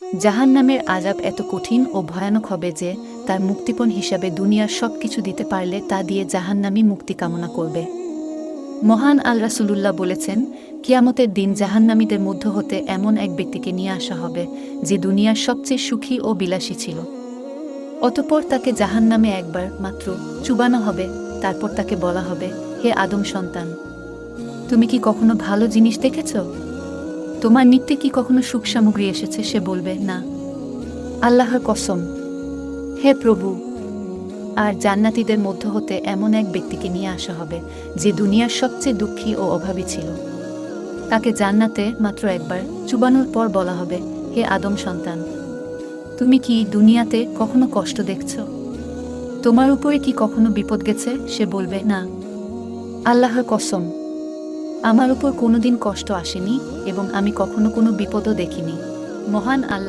জাহান্নামের আযাব এত কঠিন ও ভয়ানক হবে যে তার মুক্তিপণ হিসাবে দুনিয়ার সবকিছু দিতে পারলে তা দিয়ে জাহান্নামী মুক্তি কামনা করবে। মহান আল রাসূলুল্লাহ বলেছেন, কিয়ামতের দিন জাহান্নামীদের মধ্য হতে এমন এক ব্যক্তিকে নিয়ে আসা হবে যে দুনিয়ার সবচেয়ে সুখী ও বিলাসী ছিল। অতঃপর তাকে জাহান্নামে একবার মাত্র চুবানো হবে। তারপর তাকে বলা হবে, হে আদম সন্তান, তুমি কি কখনো ভালো জিনিস দেখেছ? তোমার নিত্যে কি কখনো সুখ সামগ্রী এসেছে? সে বলবে, না। আল্লাহর কসম, হে প্রভু। আর জান্নাতীদের মধ্য হতে এমন এক ব্যক্তিকে নিয়ে আসা হবে যে দুনিয়ার সবচেয়ে দুঃখী ও অভাবী ছিল। তাকে জান্নাতে মাত্র একবার চুবানোর পর বলা হবে, হে আদম সন্তান, তুমি কি দুনিয়াতে কখনো কষ্ট দেখছ? তোমার উপরে কি কখনো বিপদ গেছে? সে বলবে, না। আল্লাহর কসম, আমার উপর কোনোদিন কষ্ট আসেনি এবং আমি কখনো কোনো বিপদও দেখিনি। মহান আল্লাহ